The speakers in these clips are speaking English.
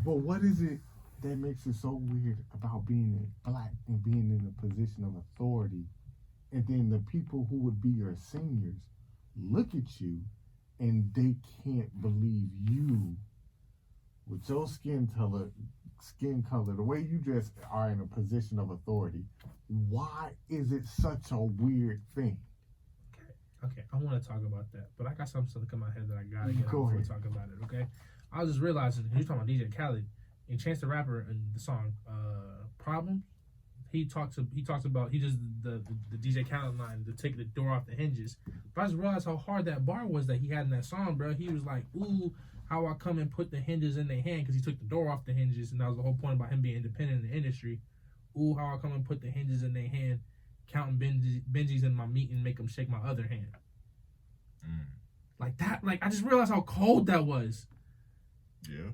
But what is it that makes it so weird about being black and being in a position of authority, and then the people who would be your seniors look at you and they can't believe you with your skin color, the way you just are in a position of authority? Why is it such a weird thing? Okay, I want to talk about that, but I got something to come in my head that I gotta get before we talk about it. Okay, I was just realizing you're talking about DJ Khaled and Chance the Rapper in the song "Problem." He talks about he just the DJ Khaled line to take the door off the hinges. But I just realized how hard that bar was that he had in that song, bro. He was like, "Ooh, how I come and put the hinges in their hand," because he took the door off the hinges, and that was the whole point about him being independent in the industry. Ooh, how I come and put the hinges in their hand, counting Benjis in my meat and make them shake my other hand. Like that. Like, I just realized how cold that was. Yeah.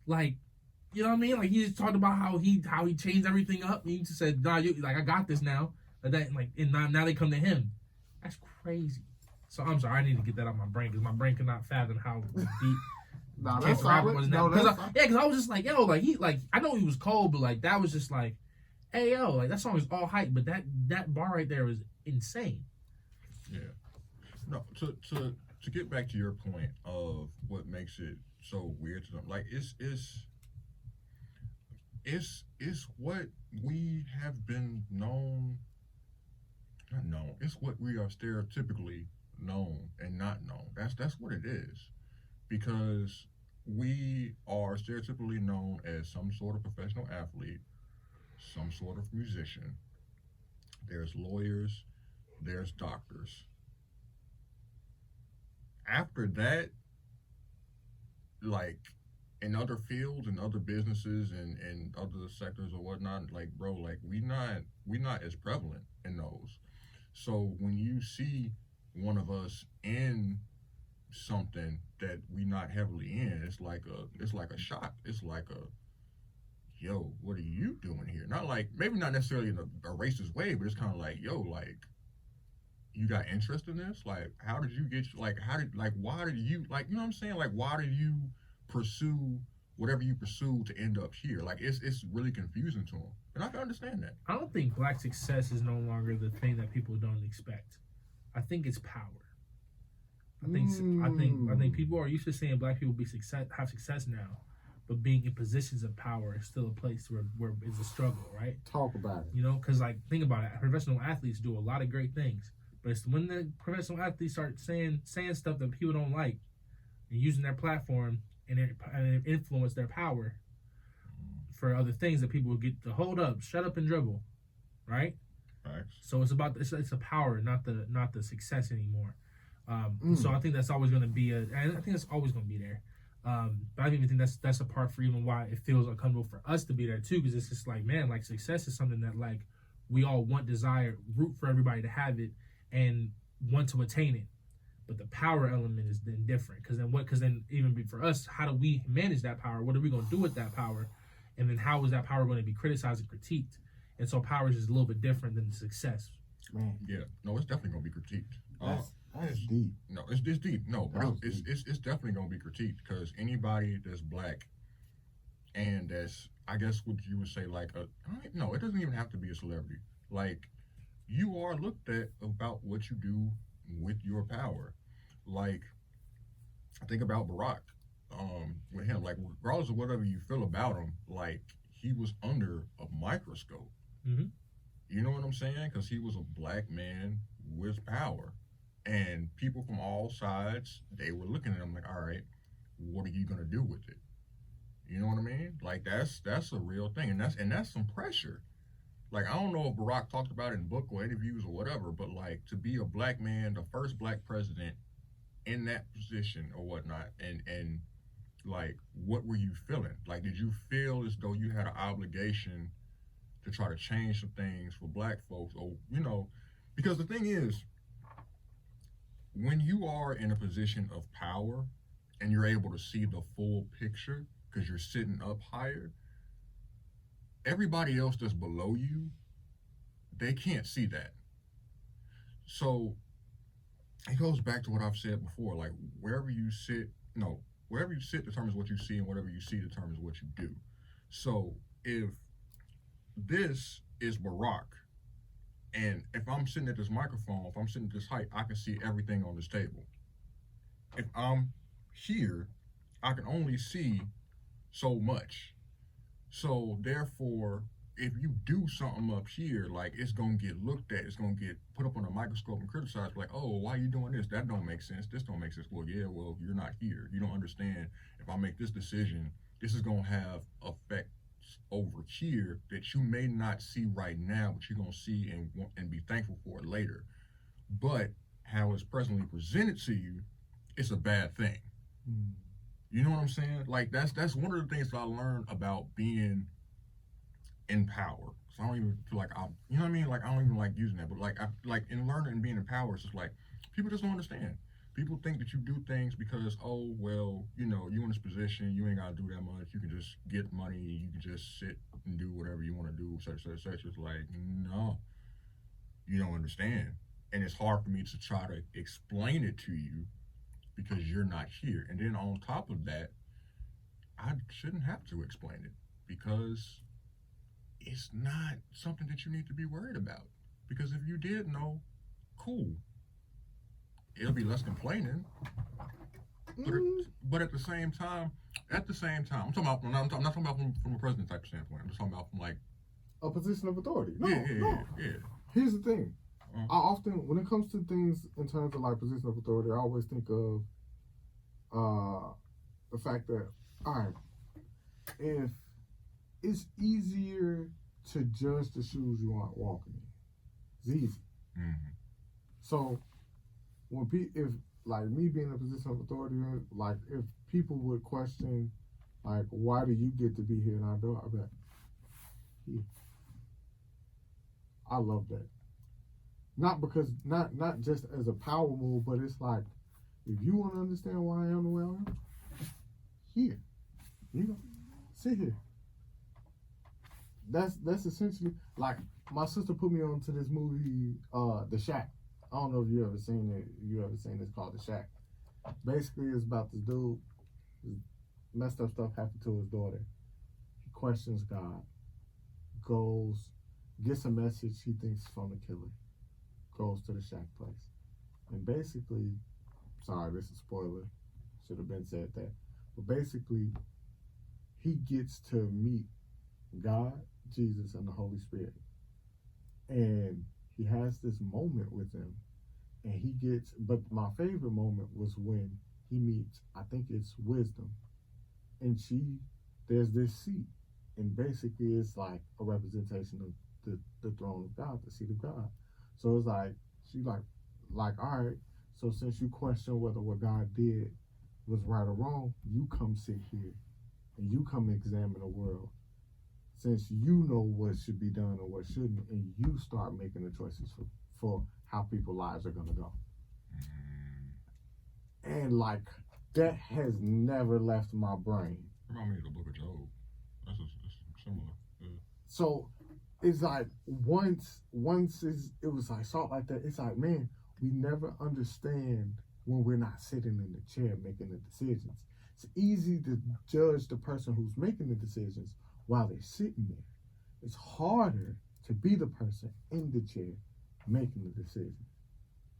Like, you know what I mean? Like, he just talked about how he changed everything up. And he just said, "Nah, I got this now." And now they come to him. That's crazy. So I'm sorry, I need to get that out of my brain because my brain cannot fathom how deep. That's solid. Because I was just like, yo, I know he was cold, but like that was just like, hey, yo, like that song is all hype, but that bar right there was insane. Yeah. No, to get back to your point of what makes it so weird to them, like it's what we have been known. Not known. It's what we are stereotypically known and not known. That's what it is, because we are stereotypically known as some sort of professional athlete, some sort of musician. There's lawyers, there's doctors. After that, like in other fields and other businesses and other sectors or whatnot, like bro, like we not as prevalent in those. So when you see one of us in something that we not heavily in, it's like a shock. It's like yo, what are you doing here? Not like, maybe not necessarily in a racist way, but it's kind of like, yo, like, you got interest in this? Like, how did you get, like, why did you, like, you know what I'm saying? Like, why did you pursue whatever you pursued to end up here? Like, it's really confusing to them. And I can understand that. I don't think black success is no longer the thing that people don't expect. I think it's power. I think people are used to saying black people have success now, but being in positions of power is still a place where it's a struggle, right? Talk about it. You know, because like think about it, professional athletes do a lot of great things, but it's when the professional athletes start saying stuff that people don't like and using their platform and influence their power for other things that people will get to hold up, shut up, and dribble, right? Right. So it's about it's a power, not the success anymore. So I think that's always going to be and I think that's always going to be there. But I even think that's a part for even why it feels uncomfortable for us to be there too, because it's just like, man, like success is something that like we all want, desire, root for everybody to have it, and want to attain it. But the power element is then different, because then even for us, how do we manage that power? What are we going to do with that power? And then how is that power going to be criticized and critiqued? And so power is just a little bit different than the success. Man, yeah, no, it's definitely going to be critiqued. That's deep. No, it's deep. No, but it's definitely going to be critiqued, because anybody that's black and that's, I guess what you would say, like no, it doesn't even have to be a celebrity. Like, you are looked at about what you do with your power. Like, I think about Barack, with him, like, regardless of whatever you feel about him, like, he was under a microscope. Mm-hmm. You know what I'm saying? Because he was a black man with power. And people from all sides, they were looking at him like, all right, what are you gonna do with it? You know what I mean? Like, that's a real thing, and that's some pressure. Like, I don't know if Barack talked about it in book or interviews or whatever, but like, to be a black man, the first black president in that position or whatnot, and like, what were you feeling? Like, did you feel as though you had an obligation to try to change some things for black folks? Or, you know, because the thing is, when you are in a position of power and you're able to see the full picture because you're sitting up higher, everybody else that's below you, they can't see that. So it goes back to what I've said before, like, wherever you sit, no, wherever you sit determines what you see, and whatever you see determines what you do. So if this is Barack, and if I'm sitting at this microphone, if I'm sitting at this height, I can see everything on this table. If I'm here, I can only see so much. So therefore, if you do something up here, like, it's gonna get looked at, it's gonna get put up on a microscope and criticized, like, oh, why are you doing this? That don't make sense. This don't make sense. Well, yeah, well, you're not here. You don't understand. If I make this decision, this is gonna have effects over here that you may not see right now, but you're gonna see and be thankful for it later. But how it's presently presented to you, it's a bad thing. You know what I'm saying? Like, that's one of the things that I learned about being in power. So I don't even feel like you know what I mean? Like, I don't even like using that, but like in learning and being in power, it's just like people just don't understand. People think that you do things because, oh, well, you know, you in this position, you ain't gotta do that much. You can just get money, you can just sit and do whatever you want to do, such. It's like, no, you don't understand. And it's hard for me to try to explain it to you because you're not here. And then on top of that, I shouldn't have to explain it because it's not something that you need to be worried about. Because if you did know, cool. It'll be less complaining. But at the same time, I'm talking about, I'm not talking about from a president type standpoint. I'm just talking about from like a position of authority. No. Yeah. Here's the thing. I often, when it comes to things in terms of like position of authority, I always think of the fact that, all right, if it's easier to judge the shoes you aren't walking in, it's easy. So when if like me being in a position of authority, like if people would question, like, why do you get to be here and I don't? I bet. Yeah. I love that. Not because not just as a power move, but it's like, if you want to understand why I am the way I am, here, you know, sit here. That's essentially, like, my sister put me on to this movie, The Shack. I don't know if you ever seen it. It's called The Shack. Basically, it's about this dude. Messed up stuff happened to his daughter. He questions God. Gets a message he thinks is from the killer. Goes to the Shack place. And basically, sorry, this is a spoiler. Should have been said that. But basically, he gets to meet God, Jesus, and the Holy Spirit. And he has this moment with him. And but my favorite moment was when he meets, I think it's Wisdom. And there's this seat. And basically it's like a representation of the throne of God, the seat of God. So it's like, she like, all right, so since you question whether what God did was right or wrong, you come sit here and you come examine the world. Since you know what should be done or what shouldn't, and you start making the choices for how people's lives are gonna go. And like, that has never left my brain. Remind me of the Book of Job. That's similar. Yeah. So it's like once it was like salt like that. It's like, man, we never understand when we're not sitting in the chair making the decisions. It's easy to judge the person who's making the decisions while they're sitting there. It's harder to be the person in the chair making the decision.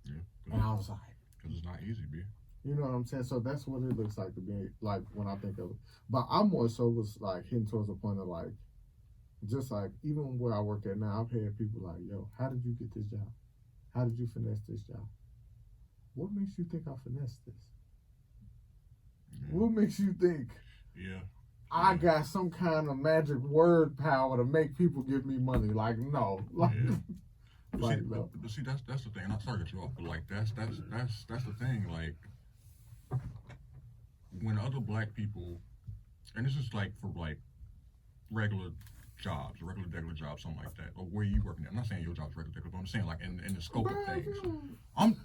Yeah. And I was like, because it's not easy, B. You know what I'm saying? So that's what it looks like to be, like, when I think of it. But I'm more so was like hitting towards the point of like, just like, even where I work at now, I've had people like, yo, how did you get this job? How did you finesse this job? What makes you think I finessed this? Yeah. What makes you think I got some kind of magic word power to make people give me money? Like, no. Like, But see, that's the thing. And I'm sorry to cut you off, but like that's the thing. Like, when other black people, and this is like for like regular degular jobs, something like that, or where you working at. I'm not saying your job's regular, but I'm saying like in the scope of things. I ain't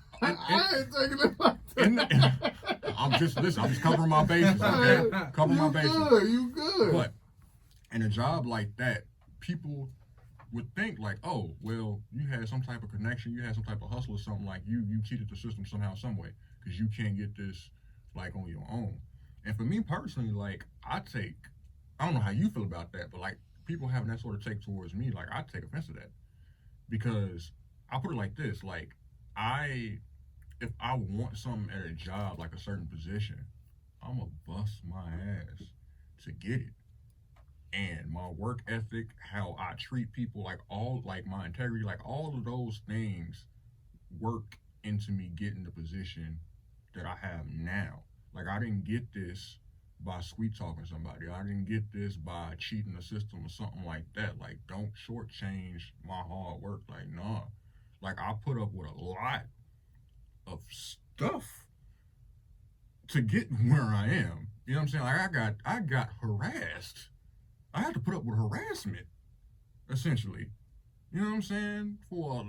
taking it like that. I'm just covering my bases, okay? Covering my bases. You good. But in a job like that, people would think like, oh, well, you had some type of connection, you had some type of hustle or something, like you cheated the system somehow, some way, because you can't get this like on your own. And for me personally, like, I don't know how you feel about that, but like people having that sort of take towards me, like I take offense to that. Because I put it like this, like if I want something at a job, like a certain position, I'm gonna bust my ass to get it. And my work ethic, how I treat people, like my integrity, like all of those things work into me getting the position that I have now. Like I didn't get this by sweet talking somebody. I didn't get this by cheating the system or something like that. Like don't shortchange my hard work. Like nah. Like I put up with a lot of stuff to get where I am. You know what I'm saying? Like I got harassed. I had to put up with harassment, essentially. You know what I'm saying? For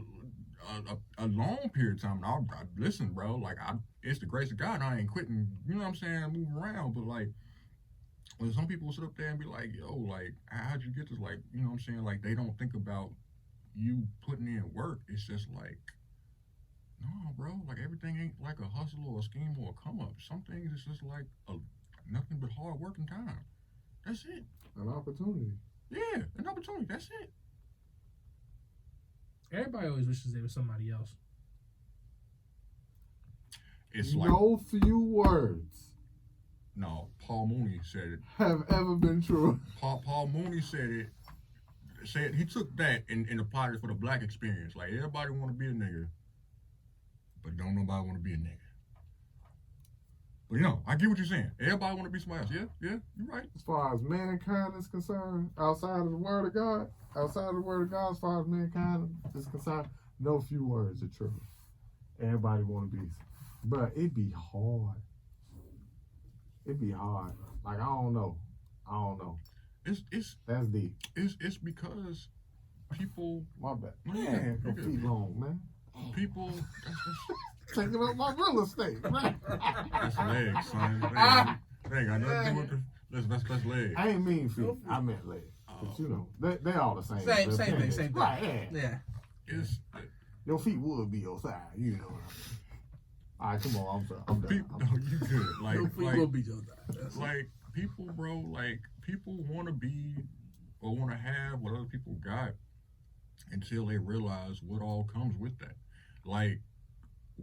a long period of time. And I listen, bro. Like it's the grace of God. I ain't quitting. You know what I'm saying? I move around, but like when some people sit up there and be like, "Yo, like how'd you get this?" Like you know what I'm saying? Like they don't think about you putting in work. It's just like, no, bro. Like everything ain't like a hustle or a scheme or a come up. Some things it's just like nothing but hard work and time. That's it. An opportunity. Yeah, an opportunity. That's it. Everybody always wishes they were somebody else. It's like no few words. No, Paul Mooney said it. Have ever been true. Paul Mooney said it. Said he took that and applied it for the black experience. Like everybody want to be a nigga, but don't nobody want to be a nigga. But you know, I get what you're saying. Everybody want to be somebody else. Yeah, you're right. As far as mankind is concerned, outside of the word of God, as far as mankind is concerned, no few words are true. Everybody want to be, but it be hard. It be hard. Like I don't know. It's That's deep. It's because people. My bad. Man, Go feet long, man. People. Taking up my real estate, man. That's legs, son. They ain't got nothing to do with the. That's legs. I ain't mean feet. I meant legs. But you know, they all the same. Same thing. Right, yeah. It's your feet would be your size, you know what I mean. All right, come on, I'm sorry. I'm done. No, you good. Like, Your feet will be your size. Like people, bro. Like people want to be or want to have what other people got until they realize what all comes with that. Like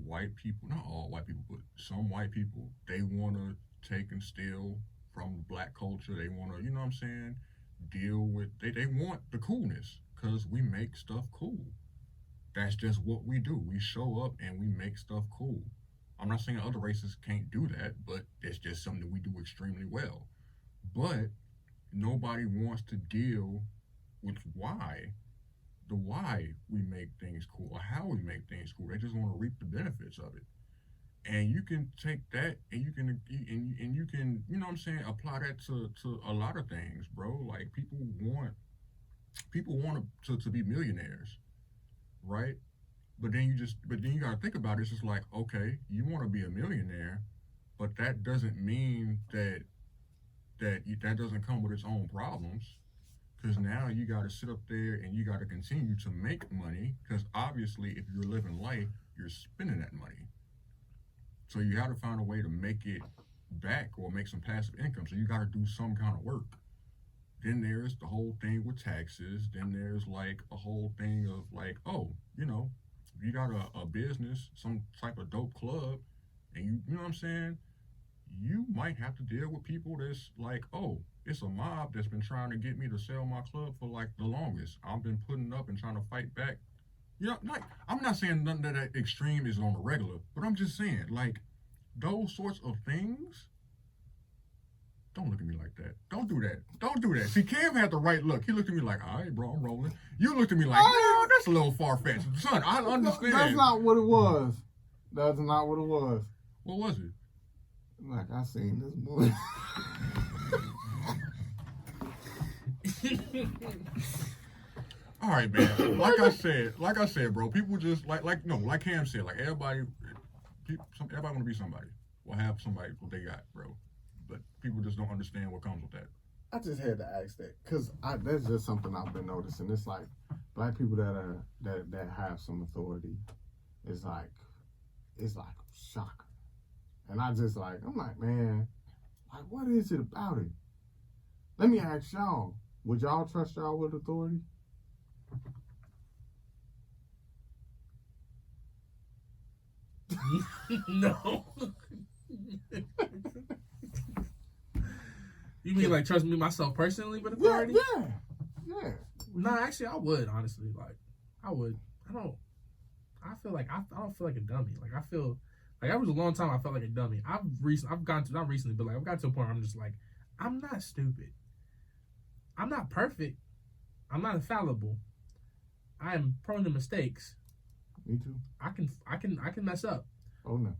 white people, not all white people, but some white people, they want to take and steal from black culture. They want to, you know what I'm saying, deal with, they want the coolness because we make stuff cool. That's just what we do. We show up and we make stuff cool. I'm not saying other races can't do that, but it's just something that we do extremely well. But nobody wants to deal with why we make things cool or how we make things cool. They just want to reap the benefits of it. And you can take that and you can you know what I'm saying, apply that to a lot of things, bro. Like people want to be millionaires, right? But then you gotta think about it. It's just like, okay, you want to be a millionaire, but that doesn't mean that doesn't come with its own problems. Because now you got to sit up there and you got to continue to make money. Because obviously, if you're living life, you're spending that money. So you got to find a way to make it back or make some passive income. So you got to do some kind of work. Then there's the whole thing with taxes. Then there's like a whole thing of like, oh, you know, if you got a business, some type of dope club, and you know what I'm saying, you might have to deal with people that's like, oh, it's a mob that's been trying to get me to sell my club for like the longest. I've been putting up and trying to fight back. You know, like I'm not saying nothing that extreme is on the regular, but I'm just saying like those sorts of things. Don't look at me like that. Don't do that. Don't do that. See, Cam had the right look. He looked at me like, all right, bro, I'm rolling. You looked at me like, no, that's a little far-fetched. Son, I understand. That's not what it was. That's not what it was. What was it? Like I seen this movie. All right, man. Like I said, bro. People just like Cam said, like everybody want to be somebody. Will have somebody what they got, bro. But people just don't understand what comes with that. I just had to ask that because that's just something I've been noticing. It's like black people that have some authority. It's like shocker, and I'm like, man, Like, what is it about it? Let me ask y'all, would y'all trust y'all with authority? No. You mean like trust me myself personally with authority? Yeah. No, actually I would, honestly. Like I would. I don't feel like I don't feel like a dummy. Like I feel like that was a long time I felt like a dummy. I've gotten to, not recently, but like I've gotten to a point where I'm just like, I'm not stupid. I'm not perfect. I'm not infallible. I am prone to mistakes. Me too. I can mess up. Oh no.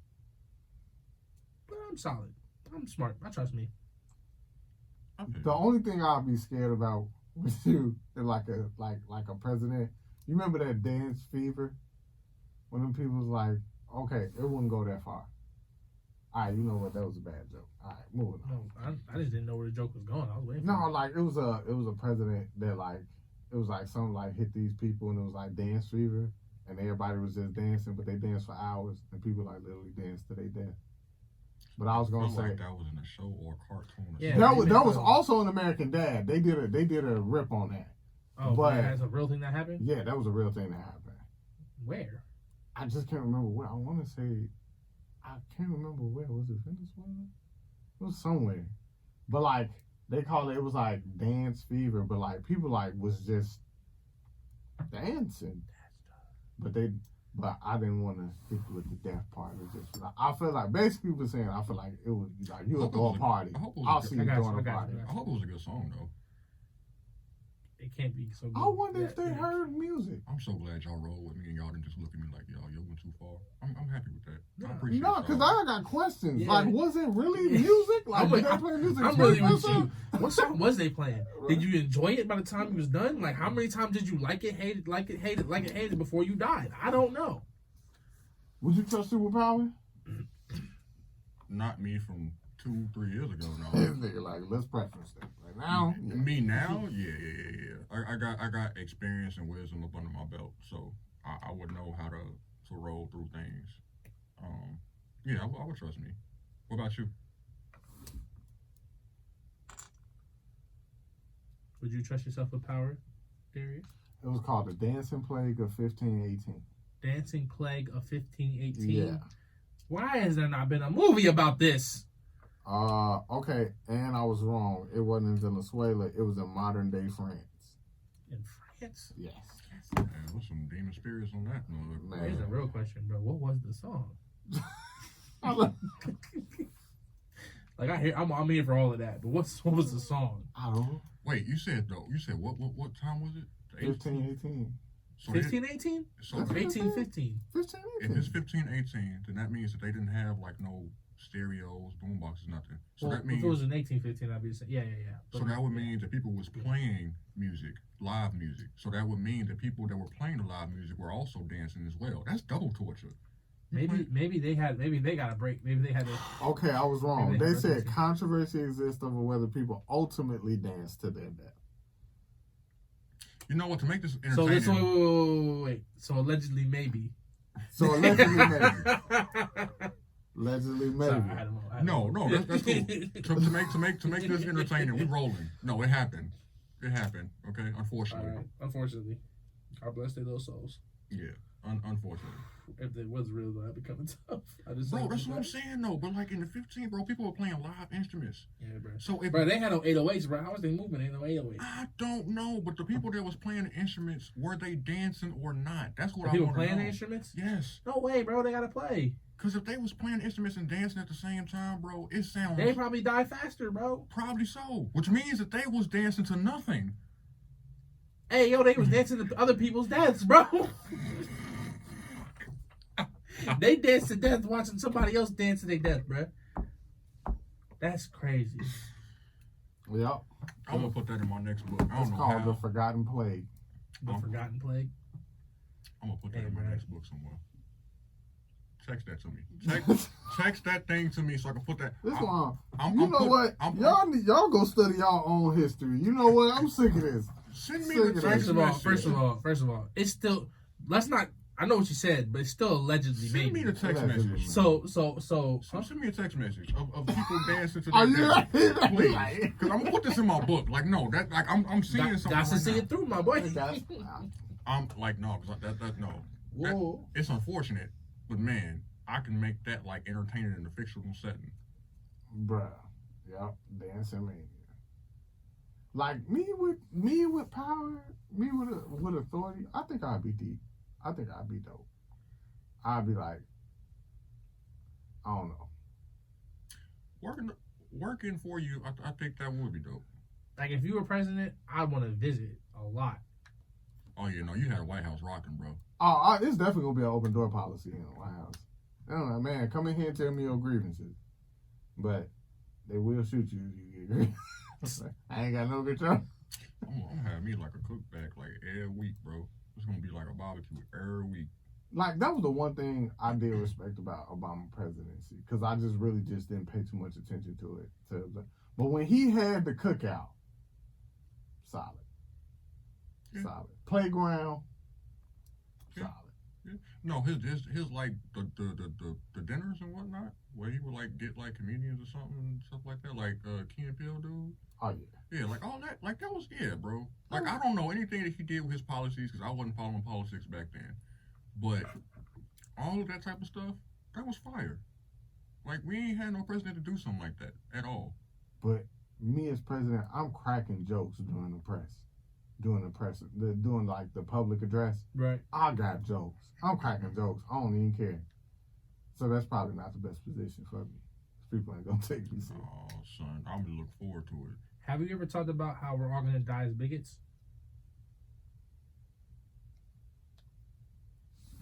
But I'm solid. I'm smart. I trust me. The only thing I'll be scared about with you is like a president. You remember that dance fever? When them people was like, okay, it wouldn't go that far. All right, you know what? That was a bad joke. All right, moving on. No, I just didn't know where the joke was going. I was waiting for No, it. like it was a president that like it was like something like hit these people and it was like dance fever and everybody was just dancing, but they danced for hours and people like literally danced to their death. But I was gonna say like that was in a show or a cartoon. Yeah, that was also an American Dad. They did a rip on that. Oh, but that's a real thing that happened? Yeah, that was a real thing that happened. Where? I just can't remember where. I want to say, I can't remember where. Was it Venezuela? It was somewhere. But like, they call it was like dance fever, but like people like was just dancing. But I didn't want to hit with the death part. It just, I feel like, basically people saying, I feel like it was like, you would throw a party. I'll see you throwing a party. I hope it was a good song, though. It can't be so good. I wonder if they heard music. I'm so glad y'all rolled with me and y'all didn't just look at me like, y'all went too far. I'm happy with that. No. I appreciate No, because I got questions. Yeah. Like, was it really music? Like, did they play music? I'm really with you. What song was they playing? Did you enjoy it by the time it was done? Like, how many times did you like it, hate it before you died? I don't know. Would you trust superpower? Not me from 2-3 years ago, no. This nigga, like, let's preference that. Like, now? Yeah. Me now? Yeah. I got experience and wisdom up under my belt, so I would know how to roll through things. Yeah, I would trust me. What about you? Would you trust yourself with power, Darius? It was called The Dancing Plague of 1518. Dancing Plague of 1518? Yeah. Why has there not been a movie about this? Okay, and I was wrong. It wasn't in Venezuela. It was in modern day France. In France? Yes. Man, there's some demon spirits on that. Man. Here's a real question, bro. What was the song? Like I'm here for all of that, but what was the song? I don't know. Wait, you said what time was it? 1518. So 1518? So 1815. 1518. if it's 1518, then that means that they didn't have like no stereos, boomboxes, nothing. So Well, that means if it was in 1815, I'd be saying, yeah. So that would mean that people was playing music, live music. So that would mean that people that were playing the live music were also dancing as well. That's double torture. Maybe they got a break. Maybe they had a... Okay, I was wrong. They said dancing. controversy exists over whether people ultimately dance to their death. You know what? To make this So entertaining. wait. So allegedly maybe. So allegedly maybe. Allegedly maybe. Sorry, I don't know. No, that's cool. to make this entertaining, we rolling. No, it happened. It happened. Okay, unfortunately. All right. Unfortunately, God bless their little souls. Yeah, unfortunately. If it was real, that'd be kind of tough. Bro, that's what I'm saying though. But like in the 15, bro, people were playing live instruments. Yeah, bro. So Bro, they had no 808s, bro. How was they moving? Ain't no 808s. I don't know, but the people that was playing the instruments, were they dancing or not? That's what The I people want to know. playing the instruments? Yes. No way, bro. They gotta play. Because if they was playing instruments and dancing at the same time, bro, it sounds... They probably die faster, bro. Probably so. Which means that they was dancing to nothing. Hey, yo, they was dancing to other people's deaths, bro. They danced to death watching somebody else dance to their death, bro. That's crazy. Yep. I'm going to put that in my next book. I It's don't know called how. The Forgotten Plague. The Forgotten Plague. I'm going to put that in my next book somewhere. Text that to me. Text that thing to me so I can put that. This one, y'all go study y'all own history. You know what? I'm sick of this. Send me Sick the of text this. First of all, it's still. Let's not I know what you said, but it's still allegedly Send me maybe. the text Allegedly, message. man. So Send me a text message of people dancing to Are that. you dance. Please, right? because I'm gonna put this in my book. Like, no, that like I'm seeing something got to right see now. it through, my boy. I'm like, no, because that no. Whoa. It's unfortunate, but man, I can make that like entertaining in a fictional setting. Bruh. Yep. Dancing man. Like me with power, me with authority, I think I'd be deep. I think I'd be dope. I'd be like, I don't know. Working for you, I think that would be dope. Like if you were president, I'd want to visit a lot. Oh yeah, no, you had a White House rocking, bro. Oh, it's definitely gonna be an open door policy in the White House. I don't know, man. Come in here and tell me your grievances, but they will shoot you if you get grievances. I ain't got no control. I'm having me like a cook back like every week, bro. It's gonna be like a barbecue every week. Like that was the one thing I did respect about Obama presidency, because I just really just didn't pay too much attention to it. But when he had the cookout, solid. Yeah. Solid. Playground, Yeah. solid. Yeah. No, his like the dinners and whatnot, where he would like get like comedians or something and stuff like that, like Key and Peele dude. Oh yeah. Yeah, like all that, like that was bro. Like I don't know anything that he did with his policies because I wasn't following politics back then, but all of that type of stuff, that was fire. Like we ain't had no president to do something like that at all. But me as president, I'm cracking jokes during the doing like the public address. Right. I got jokes. I'm cracking jokes. I don't even care. So that's probably not the best position for me. People ain't gonna take me serious. Oh, son, I'm gonna look forward to it. Have you ever talked about how we're all gonna die as bigots?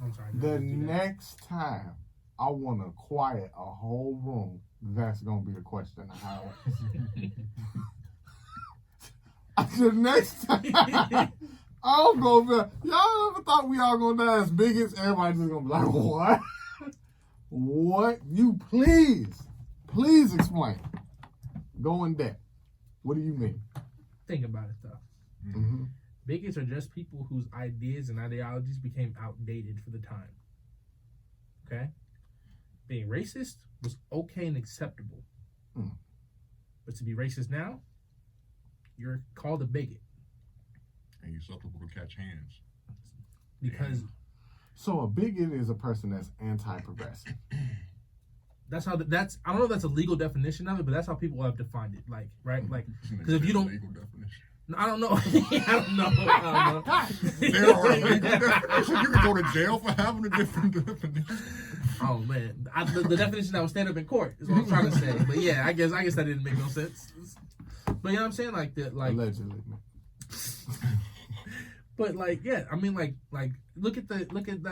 I'm sorry. The next time I want to quiet a whole room, that's gonna be the question I have. The next time, I'm gonna be. Y'all ever thought we all gonna die as bigots? Everybody just gonna be like, what? What? You please explain. Go in depth. What do you mean? Think about it though. Mm-hmm. Bigots are just people whose ideas and ideologies became outdated for the time. Okay? Being racist was okay and acceptable. Mm. But to be racist now, you're called a bigot. And you're susceptible to catch hands. Because So a bigot is a person that's anti-progressive. that's how that's I don't know if that's a legal definition of it, but that's how people have defined it. Like, right? Like, because if you don't, legal definition. I don't know. I don't know. There are legal definitions. You can go to jail for having a different definition. Oh man, the definition that would stand up in court is what I'm trying to say. But yeah, I guess that didn't make no sense. But you know what I'm saying, like Allegedly. But like, yeah, I mean, like look at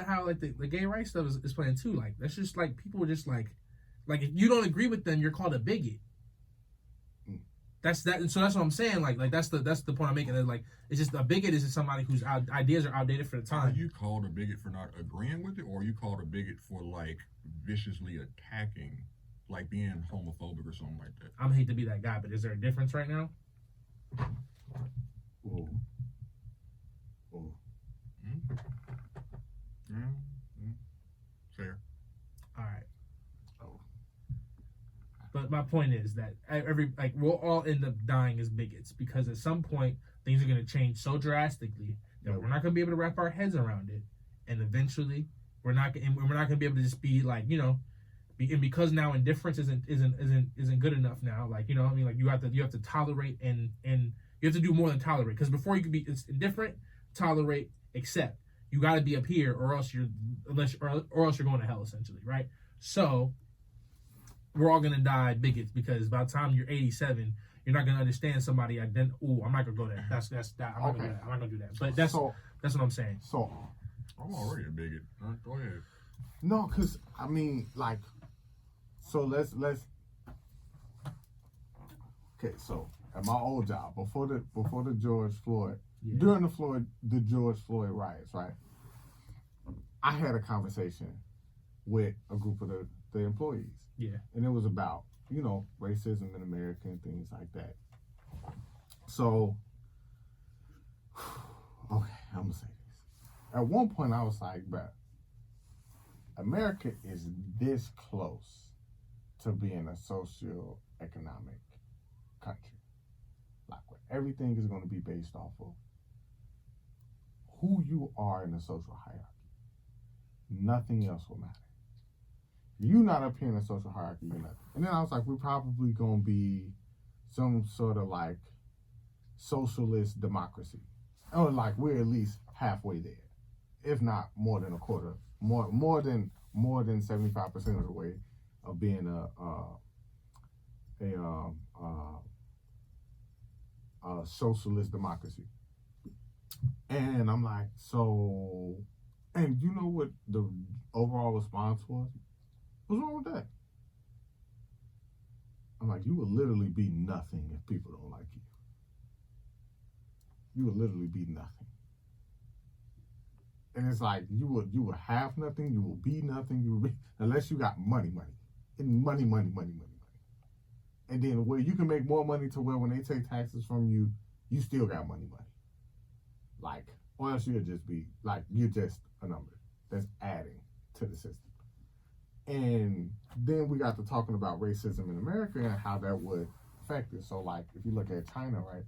how like the gay rights stuff is playing too. Like that's just like people are just like if you don't agree with them, you're called a bigot. That's that, and so that's what I'm saying. Like that's the point I'm making. That like it's just a bigot is just somebody whose ideas are outdated for the time. Are you called a bigot for not agreeing with it, or are you called a bigot for like viciously attacking, like being homophobic or something like that? I hate to be that guy, but is there a difference right now? Ooh. Fair. All right. But my point is that we'll all end up dying as bigots because at some point things are going to change so drastically that we're not going to be able to wrap our heads around it, and eventually we're not going to be able to just be like, you know, and because now indifference isn't good enough now. Like, you know what I mean? Like you have to tolerate and you have to do more than tolerate, because before you can be indifferent, tolerate, accept. You got to be up here, or else you're going to hell essentially, right? So we're all gonna die bigots because by the time you're 87, you're not gonna understand somebody. I'm not gonna go there. That's that. I'm not gonna do that. I'm not gonna do that. But that's what I'm saying. So I'm already a bigot. Go ahead. No, cause I mean, like, so let's. Okay, so at my old job before the George Floyd, during the George Floyd riots, right? I had a conversation with a group of the employees. Yeah. And it was about, you know, racism in America and things like that. So, okay, I'm gonna say this. At one point I was like, bruh, America is this close to being a socio-economic country. Like, where everything is going to be based off of who you are in the social hierarchy. Nothing else will matter. You're not up here in the social hierarchy, you're nothing. And then I was like, we're probably going to be some sort of like socialist democracy. Or like we're at least halfway there. If not more than a quarter. More than 75% of the way of being a socialist democracy. And I'm like, so, and you know what the overall response was? What's wrong with that? I'm like, you will literally be nothing if people don't like you. You will literally be nothing. And it's like, you will have nothing, you will be nothing, you will be, unless you got money. And money. And then where you can make more money to where when they take taxes from you, you still got money. Like, or else you'll just be, like, you're just a number that's adding to the system. And then we got to talking about racism in America and how that would affect it. So, like, if you look at China, right?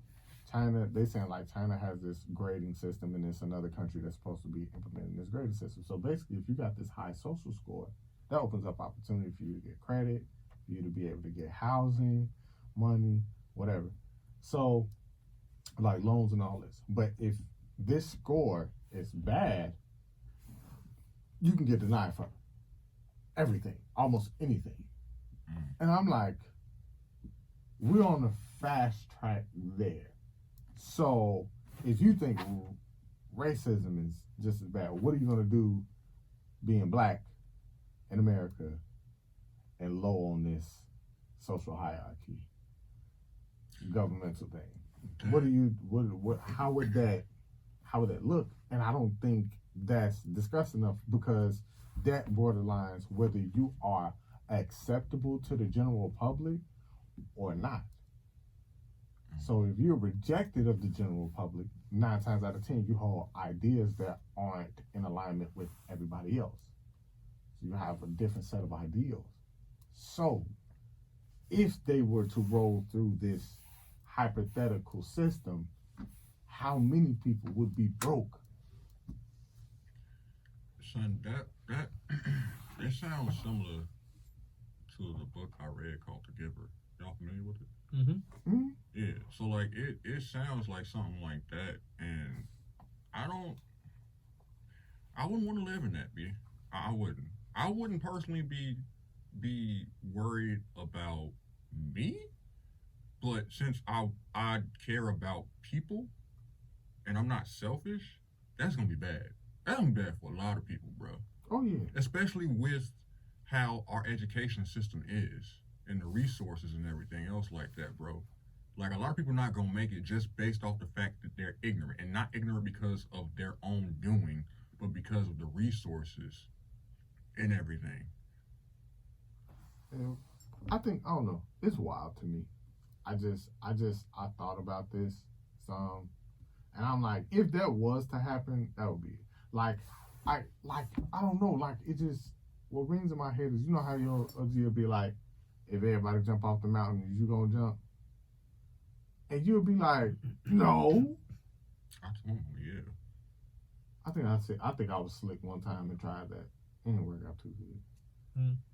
China, they saying, like, China has this grading system and it's another country that's supposed to be implementing this grading system. So, basically, if you got this high social score, that opens up opportunity for you to get credit, for you to be able to get housing, money, whatever. So, like, loans and all this. But if this score is bad, you can get denied for everything, almost anything. And I'm like, we're on the fast track there. So if you think racism is just as bad, what are you going to do being black in America and low on this social hierarchy, governmental thing? How would that look? And I don't think that's discussed enough, because that borderlines whether you are acceptable to the general public or not. So if you're rejected of the general public, 9 times out of 10, you hold ideas that aren't in alignment with everybody else. So you have a different set of ideals. So if they were to roll through this hypothetical system, how many people would be broke? Son, that it sounds similar to the book I read called The Giver. Y'all familiar with it? Mm-hmm. Yeah. So like it sounds like something like that, and I wouldn't want to live in that, B. I wouldn't. I wouldn't personally be worried about me, but since I care about people and I'm not selfish, that's gonna be bad. That's gonna be bad for a lot of people, bro. Oh yeah. Especially with how our education system is and the resources and everything else like that, bro. Like, a lot of people not gonna make it just based off the fact that they're ignorant, and not ignorant because of their own doing, but because of the resources and everything. And I don't know. It's wild to me. I thought about this some, and I'm like, if that was to happen, that would be it. I don't know. Like, it just, what rings in my head is, you know how you'll be like, if everybody jump off the mountain, is you gonna jump? And you'll be like, no. Yeah. I think I was slick one time and tried that. It didn't work out too good.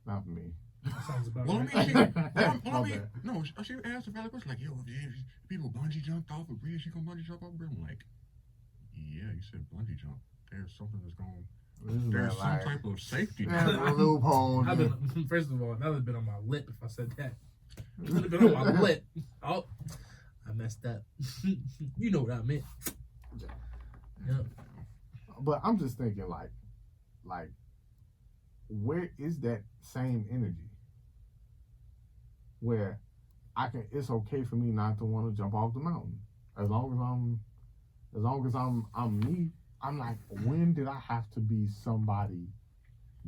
Not for me. That sounds about Well, right. No, she asked a valid question, like, yo, if people bungee jumped off a bridge, you gonna bungee jump off a bridge? I'm like, yeah, you said bungee jump. There's something that's going. There's some type of safety. A loophole. First of all, that would have been on my lip if I said that. It would have been on my lip. Oh, I messed up. You know what I meant. Yeah. But I'm just thinking, like, where is that same energy? Where it's okay for me not to want to jump off the mountain. As long as I'm me, I'm like, when did I have to be somebody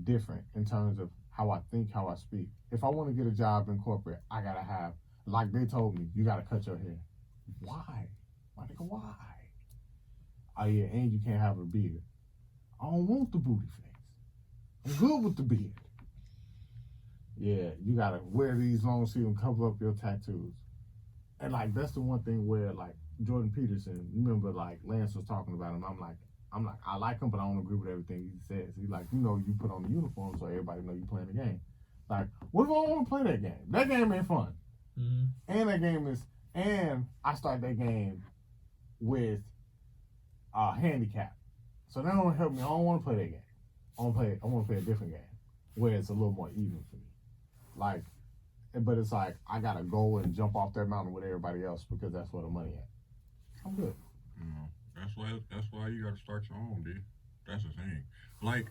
different in terms of how I think, how I speak? If I want to get a job in corporate, I gotta have, like they told me, you gotta cut your hair. Why? Why? Oh yeah, and you can't have a beard. I don't want the booty face. I'm good with the beard. Yeah, you gotta wear these long sleeves and cover up your tattoos. And like that's the one thing where like Jordan Peterson, remember like Lance was talking about him. I'm like, I like him, but I don't agree with everything he says. He's like, you put on the uniform so everybody know you playing the game. Like, what if I don't want to play that game? That game ain't fun. Mm-hmm. And that game is, and I start that game with a handicap. So that don't help me. I don't want to play that game. I want to play a different game where it's a little more even for me. Like, but it's like I gotta go and jump off that mountain with everybody else because that's where the money at. I'm good. That's why you gotta start your own, dude. That's the thing. Like,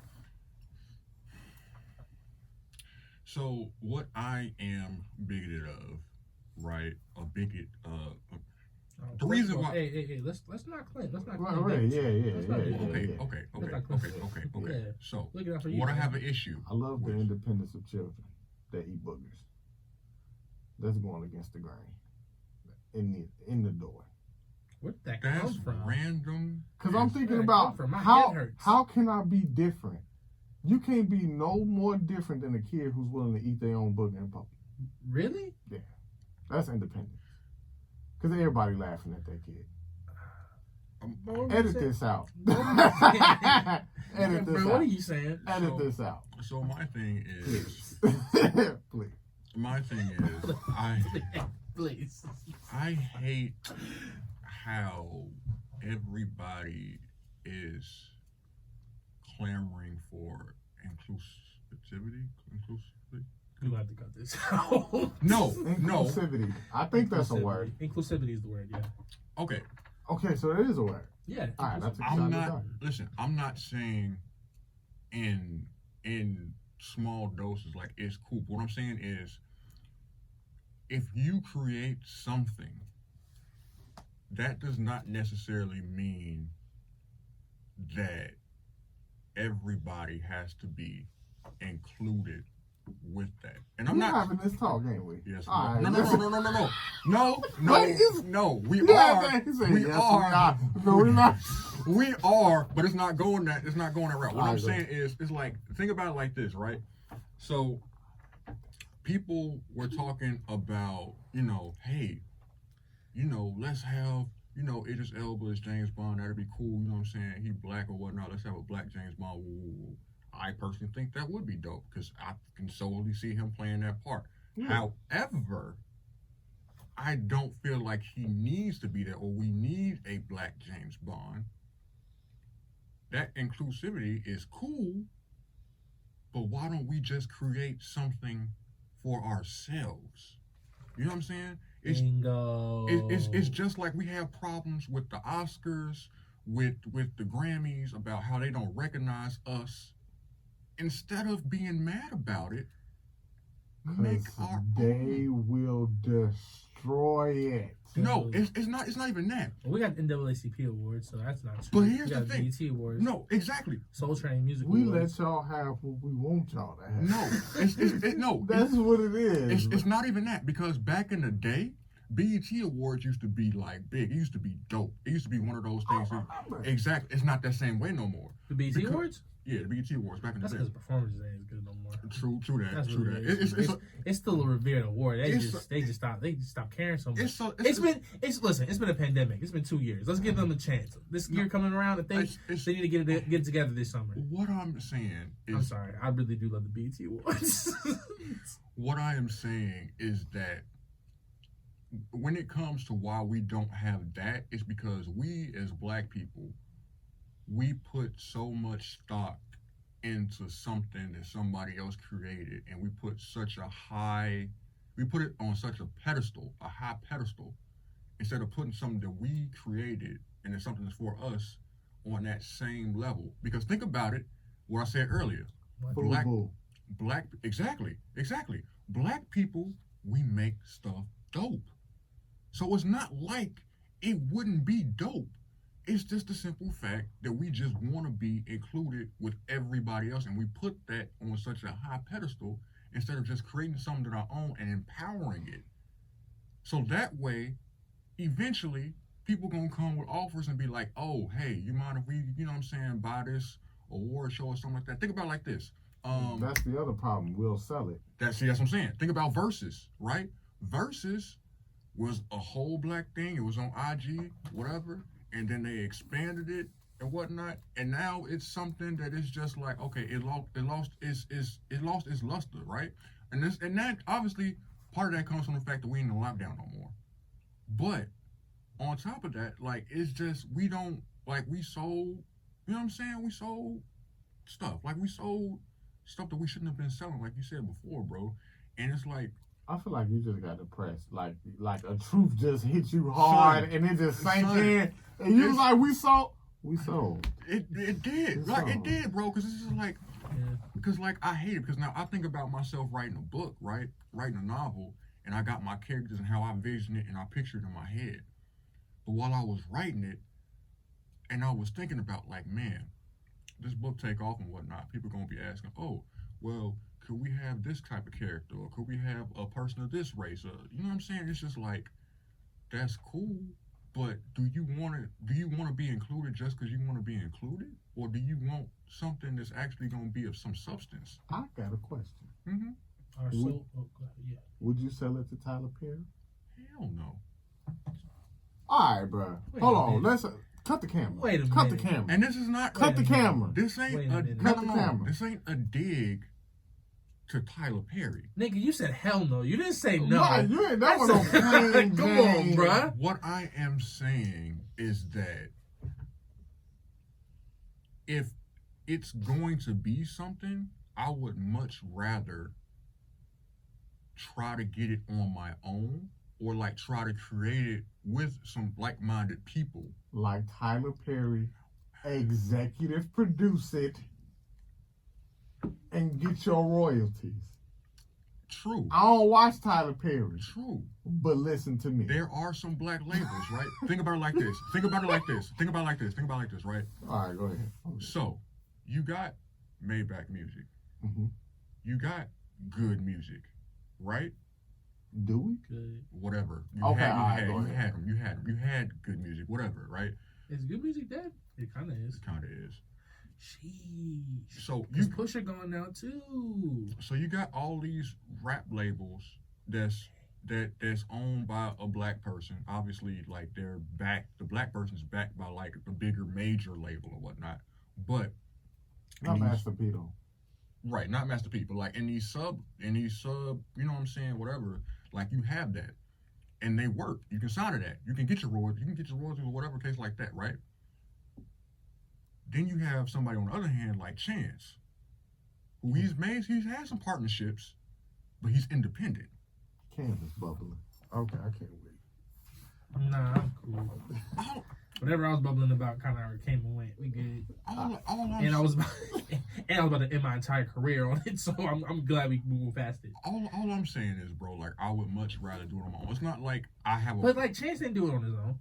so what I am bigoted of, right? A bigot. The reason why. Hey, let's not claim. Let's not claim. Right, yeah. Okay. Yeah. So, looking out for you, what I man. have an issue. I love the independence of children that eat boogers. That's going against the grain. In the door. Where'd that That's come from? random. Because I'm thinking Where'd that about come from? My head hurts. how can I be different? You can't be no more different than a kid who's willing to eat their own booger in public. Really? Yeah, that's independence. Because everybody laughing at that kid. Edit this out. Edit this Bro, out. what are you saying? Edit this out. So my thing is. Please. My thing is, Please. I hate how everybody is clamoring for inclusivity. You have to cut this out. No. Inclusivity. I think that's a word. Inclusivity is the word, yeah. Okay, so it is a word. Yeah. All right, that's exciting. I'm not saying in small doses like it's cool. What I'm saying is, if you create something, that does not necessarily mean that everybody has to be included with that. And I'm not having this talk, ain't we? Yes. All right, No. We No, we're not. We are, but it's not going that route. What I I'm agree. saying is, it's like, think about it like this, right? So people were talking about, hey, let's have, Idris Elba as James Bond. That'd be cool. You know what I'm saying? He black or whatnot. Let's have a black James Bond. Woo. I personally think that would be dope because I can solely see him playing that part. Yeah. However, I don't feel like he needs to be there, or we need a black James Bond. That inclusivity is cool, but why don't we just create something for ourselves? You know what I'm saying? Bingo. It's just like we have problems with the Oscars, with the Grammys, about how they don't recognize us. Instead of being mad about it, make our they will destroy it. No, it's not even that. We got NAACP awards, so that's not true. But here's we the got thing. BET awards. No, exactly. Soul Train Music We Awards. let y'all have what we want y'all to have. No, That's what it is. It's not even that, because back in the day, BET Awards used to be like big. It used to be dope. It used to be one of those things. Exactly. It's not that same way no more. The BET Awards? Yeah, the BET Awards back in the That's day. because performances ain't as good no more. True that. That's True what that. it is. It's still a revered award. They just stopped caring so much. It's been a pandemic. It's been 2 years. Let's give them a chance. This year coming around, if they need to get it together this summer. What I'm saying is, I'm sorry, I really do love the BET Awards. What I am saying is that when it comes to why we don't have that, it's because we as black people, we put so much stock into something that somebody else created, and we put it on such a high pedestal, instead of putting something that we created and it's something that's for us on that same level. Because think about it, what I said earlier, exactly. Black people, we make stuff dope. So it's not like it wouldn't be dope. It's just the simple fact that we just want to be included with everybody else, and we put that on such a high pedestal instead of just creating something of our own and empowering it. So that way, eventually, people gonna come with offers and be like, oh, hey, you mind if we, buy this award show or something like that? Think about it like this. That's the other problem. We'll sell it. That's what I'm saying. Think about Versus, right? Versus was a whole black thing. It was on IG, whatever, and then they expanded it and whatnot, and now it's something that is just like, okay, it lost its luster, right? And that obviously part of that comes from the fact that we ain't in lockdown no more. But on top of that, like, it's just we sold, you know what I'm saying? We sold stuff. Like, we sold stuff that we shouldn't have been selling, like you said before, bro. And it's like, I feel like you just got depressed. Like a truth just hit you hard, and it just sank in, and you was like, we sold. It did. It did, bro. Because this is like, because like I hate it. Because now I think about myself writing a book, right? Writing a novel, and I got my characters and how I envision it, and I picture it in my head. But while I was writing it, and I was thinking about, like, man, this book take off and whatnot, people gonna be asking, oh, well, could we have this type of character, or could we have a person of this race? You know what I'm saying? It's just like, that's cool, but do you want to be included just because you want to be included, or do you want something that's actually gonna be of some substance? I got a question. Yeah. Would you sell it to Tyler Perry? Hell no. All right, bro. Hold on. Let's cut the camera. Wait a minute. Cut the camera. And this is not cut the camera. This ain't This ain't a dig to Tyler Perry. Nigga, you said hell no. You didn't say no. Right, you ain't that one on plain Come on, bruh. What I am saying is that if it's going to be something, I would much rather try to get it on my own, or like try to create it with some like-minded people. Like Tyler Perry, executive produce it and get your royalties. True. I don't watch Tyler Perry. True. But listen to me. There are some black labels, right? Think about it like this. Think about it like this, right? All right, go ahead. So, you got Maybach music. Mm-hmm. You got good music, right? Do we? Good. Whatever. You Okay, had them. You had good music, whatever, right? Is good music dead? It kind of is. It kind of is. Sheesh. So you Pusha gone now too. So you got all these rap labels that's owned by a black person. Obviously, like, they're backed. The black person's backed by like the bigger major label or whatnot. But not Master P though. Right, not Master P, but like in these sub, you know what I'm saying, whatever. Like, you have that, and they work. You can sign to that. You can get your royalties. Or whatever case like that, right? Then you have somebody on the other hand like Chance, who he's had some partnerships, but he's independent. Canvas bubbling. Okay, I can't wait. Nah, I'm cool. Whatever I was bubbling about kind of came and went. We good. I was about to end my entire career on it, so I'm glad we moved past it. All I'm saying is, bro, like, I would much rather do it on my own. It's not like I have But like, Chance didn't do it on his own.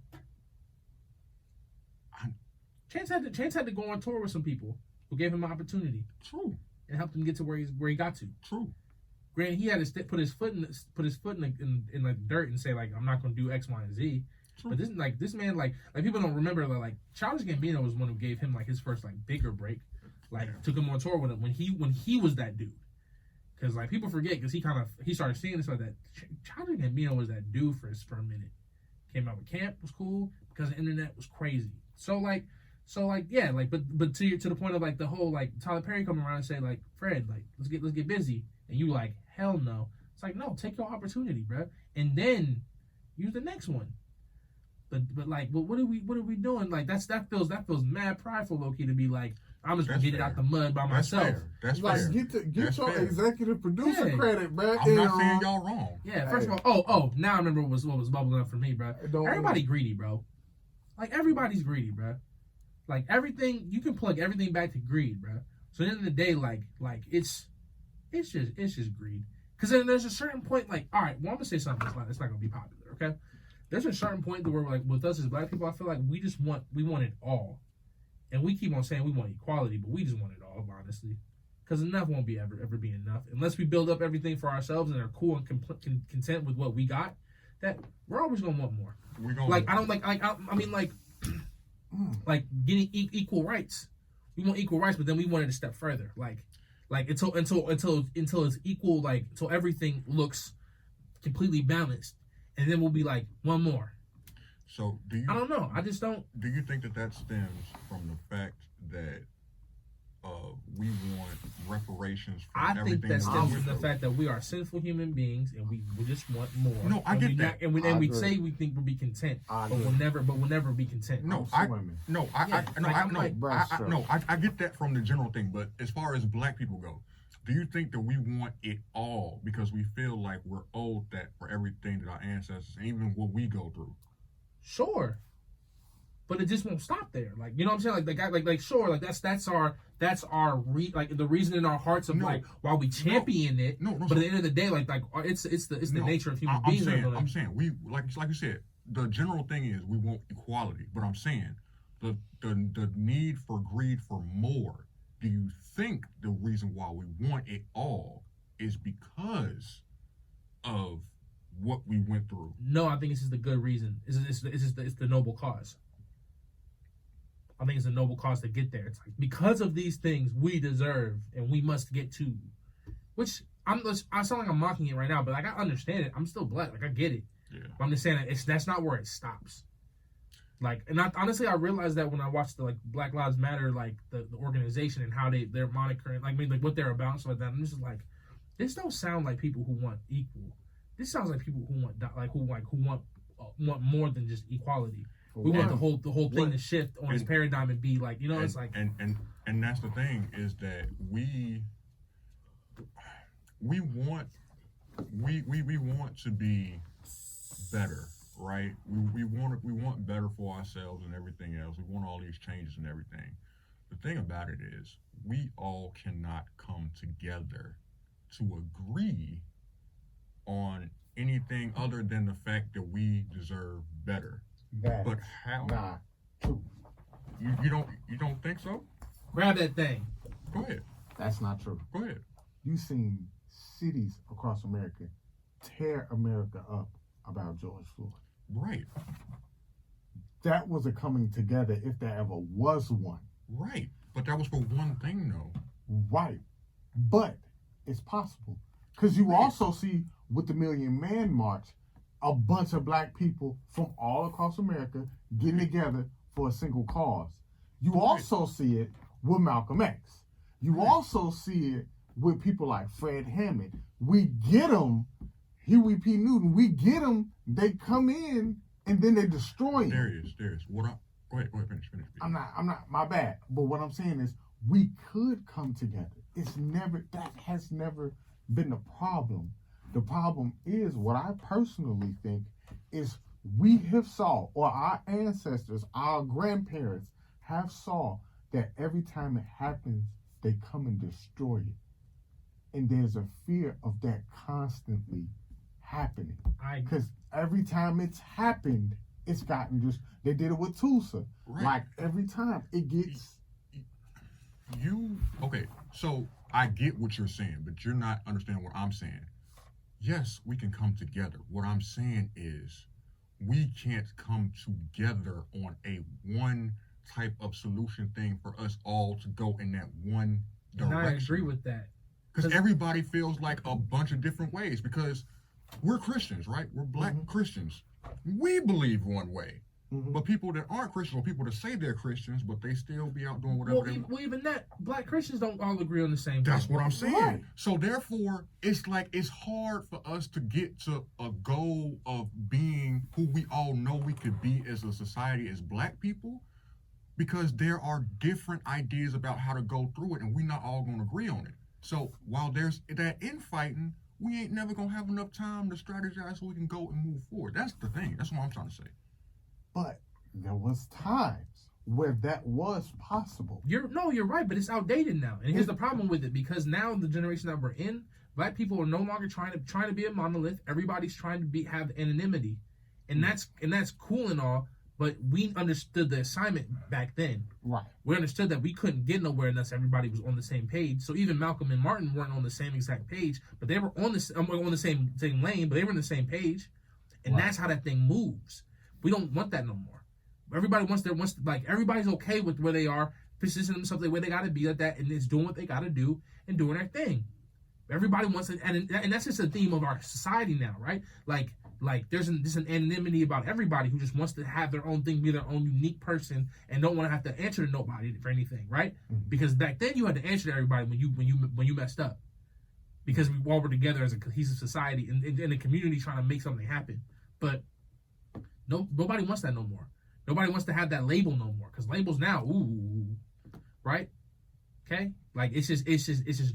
Chance had to go on tour with some people who gave him an opportunity. True. And helped him get to where he got to. True. Granted, he had to put his foot in like dirt and say, like, I'm not gonna do X, Y, and Z. True. But this man, like people don't remember that, like, Childish Gambino was one who gave him like his first like bigger break, like took him on tour with him when he was that dude. Because like people forget, because he started seeing this like that. Childish Gambino was that dude for a minute. Came out with Camp, was cool because the internet was crazy. So yeah, like but to the point of like the whole like Tyler Perry coming around and say like, Fred, like let's get busy, and you like, hell no. It's like, no, take your opportunity, bro, and then use the next one. But what are we doing? Like that feels mad prideful, low key, to be like, I'm just gonna get it out the mud by myself. That's like, fair. Get your executive producer credit, man. I'm not saying y'all wrong. Yeah, first of all, now I remember what was bubbling up for me, bro. Everybody greedy, bro. Like, everybody's greedy, bro. Like, everything, you can plug everything back to greed, bro. So at the end of the day, like it's just greed. Because then there's a certain point, like, all right, well, I'm gonna say something that's not gonna be popular, okay? There's a certain point to where, like, with us as black people, I feel like we want it all. And we keep on saying we want equality, but we just want it all, honestly. Because enough won't be ever be enough. Unless we build up everything for ourselves and are cool and content with what we got, that we're always going to want more. Like getting equal rights. We want equal rights, but then we want it a step further. Like Like until it's equal, like until everything looks completely balanced, and then we'll be like one more. So I don't know. I just don't. Do you think that stems from the fact that we want reparations for I everything? think that stems from the fact that we are sinful human beings and we just want more. No, I get that. And we say we think we'll be content, but we'll never be content. No, I get that from the general thing, but as far as black people go, do you think that we want it all because we feel like we're owed that for everything that our ancestors and even what we go through? Sure. But it just won't stop there. Like, you know what I'm saying? Like the guy, like sure, like that's our like the reason in our hearts of like why we champion it. But at the end of the day, like it's the nature of human beings. I'm saying we like you said, the general thing is we want equality. But I'm saying the need for greed for more. Do you think the reason why we want it all is because of what we went through? No, I think this is the good reason. It's the noble cause. I think it's a noble cause to get there. It's like because of these things we deserve and we must get to. Which I sound like I'm mocking it right now, but like I understand it. I'm still black, like I get it. Yeah. But I'm just saying that's not where it stops. Like, and honestly, I realized that when I watched the like Black Lives Matter, like the organization and how their moniker, like what they're about and stuff like that. I'm just like, this don't sound like people who want equal. This sounds like people who want more than just equality. We want the whole thing to shift on its paradigm and be like, you know, it's like and that's the thing is that we want to be better, right? We want better for ourselves and everything else. We want all these changes and everything. The thing about it is we all cannot come together to agree on anything other than the fact that we deserve better. But how? Not true. You don't think so? Grab that thing. Go ahead. That's not true. Go ahead. You've seen cities across America tear America up about George Floyd. Right. That was a coming together if there ever was one. Right. But that was for one thing, though. Right. But it's possible. Because you also see with the Million Man March, a bunch of black people from all across America getting together for a single cause. You also see it with Malcolm X. You also see it with people like Fred Hammond. We get them, Huey P. Newton, we get them, they come in, and then they destroy them. There is. Go ahead, finish. I'm not, my bad. But what I'm saying is, we could come together. That has never been the problem. The problem is, what I personally think is we have saw, or our ancestors, our grandparents have saw that every time it happens, they come and destroy it. And there's a fear of that constantly happening. Because every time it's happened, it's gotten just, they did it with Tulsa. Right. Like every time it gets... Okay, so I get what you're saying, but you're not understanding what I'm saying. Yes, we can come together. What I'm saying is we can't come together on a one type of solution thing for us all to go in that one direction. And I agree with that. Because everybody feels like a bunch of different ways because we're Christians, right? We're black Christians. We believe one way. But people that aren't Christians, or people that say they're Christians, but they still be out doing whatever they want. Well, even that, black Christians don't all agree on the same thing. That's what I'm saying. Right. So therefore, it's like it's hard for us to get to a goal of being who we all know we could be as a society, as black people, because there are different ideas about how to go through it, and we're not all going to agree on it. So while there's that infighting, we ain't never going to have enough time to strategize so we can go and move forward. That's the thing. That's what I'm trying to say. But there was times where that was possible. You're right, but it's outdated now. And here's the problem with it, because now the generation that we're in, black people are no longer trying to be a monolith. Everybody's trying to have anonymity, and that's cool and all. But we understood the assignment back then. Right. We understood that we couldn't get nowhere unless everybody was on the same page. So even Malcolm and Martin weren't on the same exact page, but they were on the same lane, but they were on the same page, and that's how that thing moves. We don't want that no more. Everybody everybody's okay with where they are. position themselves the way they got to be like that, and it's doing what they got to do and doing their thing. Everybody wants it, and that's just a theme of our society now, right? Like there's an anonymity about everybody who just wants to have their own thing, be their own unique person, and don't want to have to answer to nobody for anything, right? Mm-hmm. Because back then you had to answer to everybody when you messed up, because we all were together as a cohesive society in a community trying to make something happen. But nobody wants that no more. Nobody wants to have that label no more, because labels now, right? Okay, like it's just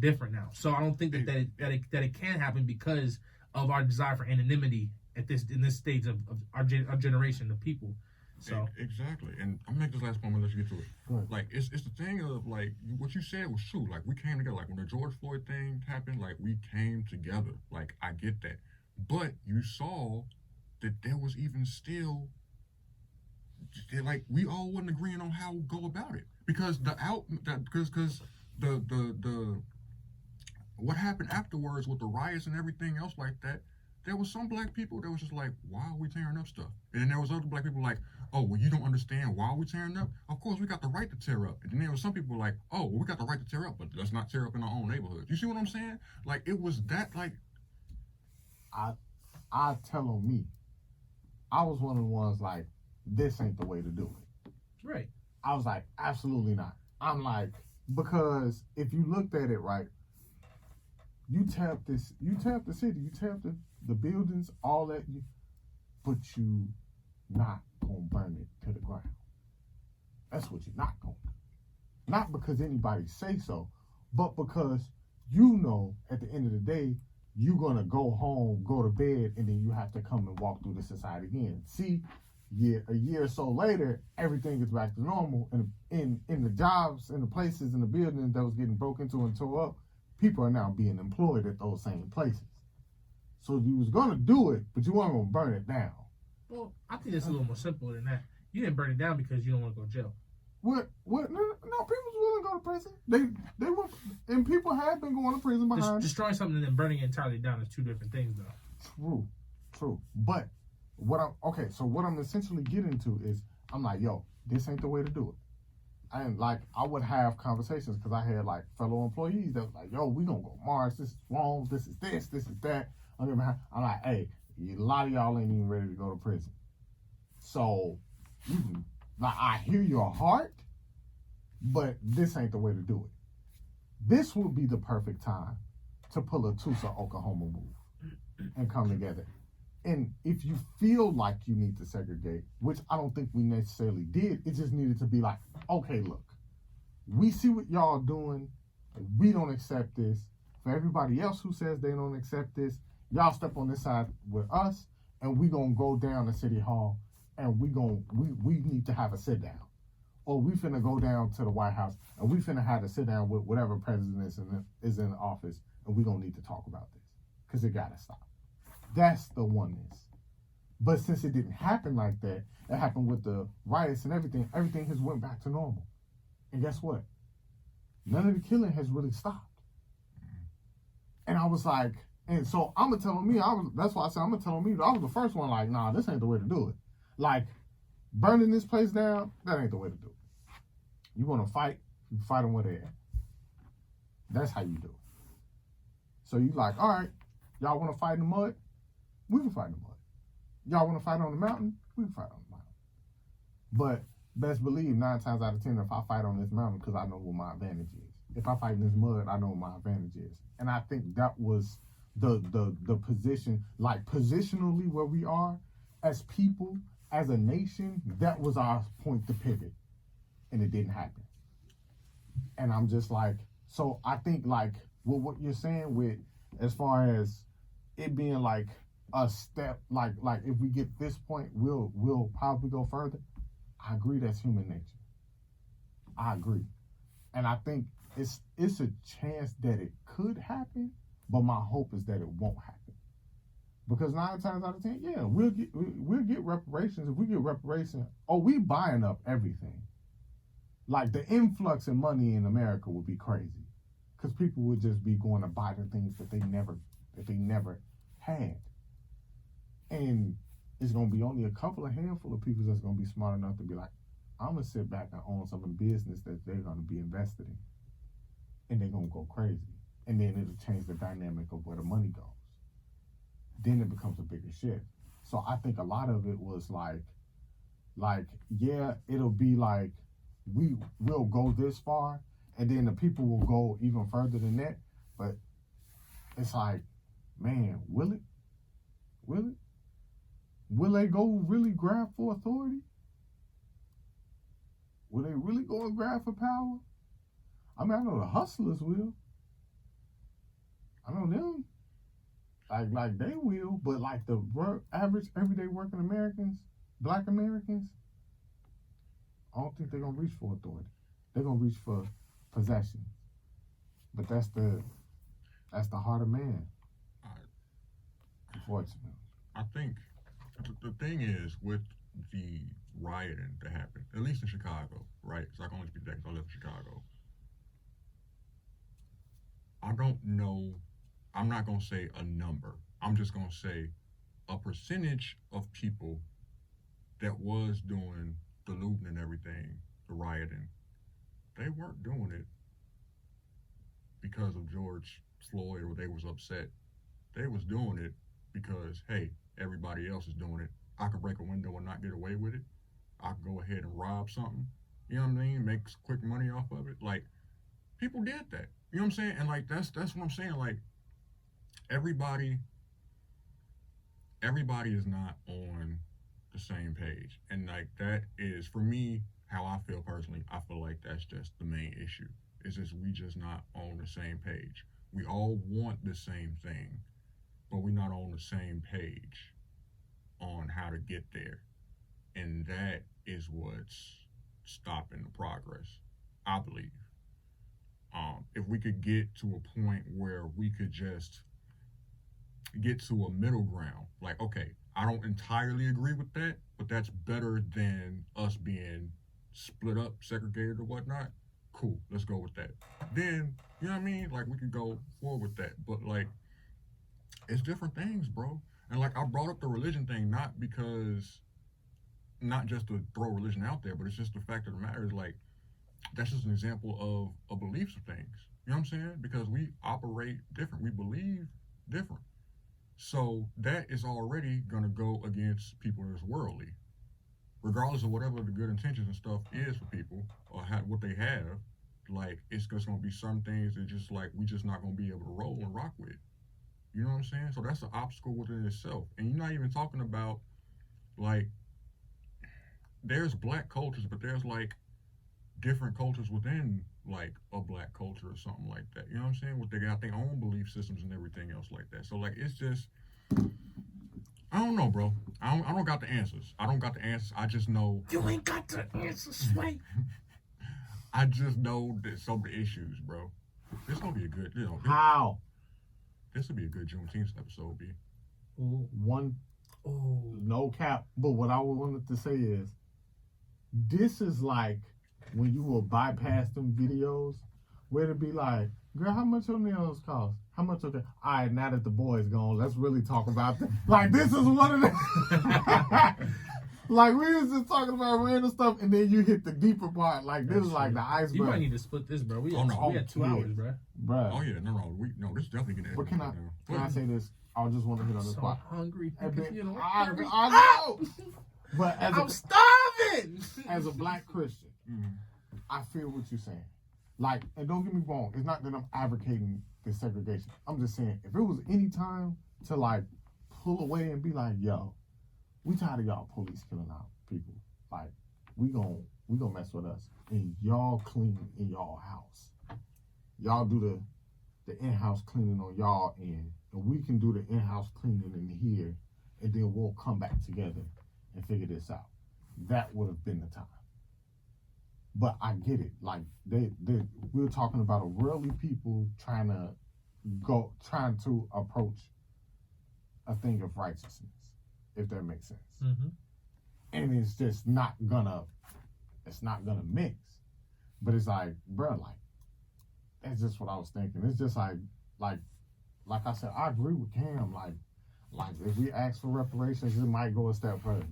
different now. So I don't think that it can happen because of our desire for anonymity in this stage of our generation of people. So exactly, and I'm gonna make this last point. Let's get to it. Right. Like it's the thing of like what you said was true. Like we came together. Like when the George Floyd thing happened, like we came together. Like I get that, but you saw that there was even still like we all wasn't agreeing on how to go about it, because the what happened afterwards with the riots and everything else like that, there was some black people that was just like, why are we tearing up stuff? And then there was other black people like, oh, well, you don't understand why we tearing up? Of course, we got the right to tear up. And then there was some people like, oh, well, we got the right to tear up, but let's not tear up in our own neighborhood. You see what I'm saying? Like, it was that, like... I tell on me, I was one of the ones like, this ain't the way to do it. Right. I was like, absolutely not. I'm like, because if you looked at it right, you tap the city, you tap the buildings, all that, but you not gonna burn it to the ground. That's what you're not gonna do. Not because anybody say so, but because you know at the end of the day, you're gonna go home, go to bed, and then you have to come and walk through the society again. See, a year or so later, everything is back to normal, and in the jobs, in the places, in the buildings that was getting broken into and tore up, people are now being employed at those same places. So you was gonna do it, but you weren't gonna burn it down. Well, I think it's a little more simple than that. You didn't burn it down because you don't want to go to jail. What? No, people's willing to go to prison. They were, and people have been going to prison behind. Destroying something and then burning it entirely down is two different things, though. True. But what I'm essentially getting to is, I'm like, yo, this ain't the way to do it. And like, I would have conversations because I had like fellow employees that was like, yo, we gonna go march. This is wrong. This is that. I'm like, hey, a lot of y'all ain't even ready to go to prison. So, like, I hear your heart, but this ain't the way to do it. This would be the perfect time to pull a Tulsa, Oklahoma move and come together. And if you feel like you need to segregate, which I don't think we necessarily did, it just needed to be like, okay, look, we see what y'all doing. We don't accept this. For everybody else who says they don't accept this, y'all step on this side with us, and we gonna go down to City Hall, and we need to have a sit down, or we finna go down to the White House, and we finna have a sit down with whatever president is in office, and we gonna need to talk about this, because it gotta stop. That's the oneness. But since it didn't happen like that, it happened with the riots and everything has went back to normal. And guess what? None of the killing has really stopped. And I was like, and so I'm gonna tell me, that's why I said I'm gonna tell me, I was the first one like, nah, this ain't the way to do it. Like, burning this place down, that ain't the way to do it. You wanna fight, you fight them where they at. That's how you do it. So you like, all right, y'all wanna fight in the mud? We can fight in the mud. Y'all want to fight on the mountain? We can fight on the mountain. But best believe 9 times out of 10, if I fight on this mountain, because I know what my advantage is. If I fight in this mud, I know what my advantage is. And I think that was the position, like positionally where we are as people, as a nation, that was our point to pivot. And it didn't happen. And I'm just like, so I think like what you're saying with, as far as it being like a step, like if we get this point, we'll probably go further. I agree, that's human nature. I agree. And I think it's a chance that it could happen, but my hope is that it won't happen. Because 9 times out of 10, yeah, we'll get reparations. If we get reparations, we buying up everything. Like the influx of money in America would be crazy. Because people would just be going to buy the things that they never had. And it's going to be only a handful of people that's going to be smart enough to be like, I'm gonna sit back and own some of the business that they're gonna be invested in, and they're gonna go crazy, and then it'll change the dynamic of where the money goes. Then it becomes a bigger shift. So I think a lot of it was like yeah, it'll be like we'll go this far, and then the people will go even further than that. But it's like, man, will it? Will it? Will they go really grab for authority? Will they really go and grab for power? I mean, I know the hustlers will. I know them. Like they will, but like the average everyday working Americans, Black Americans, I don't think they're gonna reach for authority. They're gonna reach for possession. But that's the heart of man. Unfortunately. I think the thing is with the rioting that happened, at least in Chicago, right? So I can only speak that because I live in Chicago. I don't know. I'm not going to say a number. I'm just going to say a percentage of people that was doing the looting and everything, the rioting, they weren't doing it because of George Floyd or they was upset. They was doing it because, hey, everybody else is doing it. I could break a window and not get away with it. I could go ahead and rob something. You know what I mean? Make quick money off of it. Like, people did that. You know what I'm saying? And like that's what I'm saying. Like, everybody is not on the same page. And like that is, for me, how I feel personally, I feel like that's just the main issue. It's just we just not on the same page. We all want the same thing, but we're not on the same page on how to get there. And that is what's stopping the progress, I believe. If we could get to a point where we could just get to a middle ground, like, okay, I don't entirely agree with that, but that's better than us being split up, segregated or whatnot. Cool, let's go with that. Then, you know what I mean? Like, we could go forward with that. But like, it's different things, bro. And like, I brought up the religion thing not just to throw religion out there, but it's just the fact of the matter is, like, that's just an example of beliefs of things. You know what I'm saying? Because we operate different. We believe different. So that is already going to go against people that's worldly. Regardless of whatever the good intentions and stuff is for people or what they have, like, it's just going to be some things that just like we just not going to be able to roll and rock with. You know what I'm saying? So that's an obstacle within itself. And you're not even talking about, like, there's black cultures, but there's like different cultures within like a black culture or something like that. You know what I'm saying? They got their own belief systems and everything else like that. So like, it's just, I don't know, bro. I don't got the answers. I don't got the answers. I just know. You ain't got the answers, right? I just know that some of the issues, bro. This gonna be a good, you know. How? This would be a good Juneteenth episode, B. Ooh. No cap. But what I wanted to say is, this is like when you will bypass them videos where it'd be like, girl, how much your nails cost? How much okay? All right, now that the boy's gone, let's really talk about that. Like, this is one of the like, we was just talking about random stuff, and then you hit the deeper part. Like, this is like the iceberg. You might need to split this, bro. We had 2 hours, bro. Oh yeah, no, this is definitely gonna. But can I say this? I just want to hit on this part. I'm so hungry. I know. But I'm starving. As a black Christian, I feel what you're saying. Like, and don't get me wrong, it's not that I'm advocating this segregation. I'm just saying, if it was any time to like pull away and be like, yo, we tired of y'all police killing our people. Like, we gon' mess with us. And y'all clean in y'all house. Y'all do the in-house cleaning on y'all end. And we can do the in-house cleaning in here. And then we'll come back together and figure this out. That would have been the time. But I get it. Like, we're talking about a worldly people trying to approach a thing of righteousness, if that makes sense. Mm-hmm. And it's just not gonna mix. But it's like, bro, like, that's just what I was thinking. It's just like I said, I agree with Cam. Like if we ask for reparations, it might go a step further.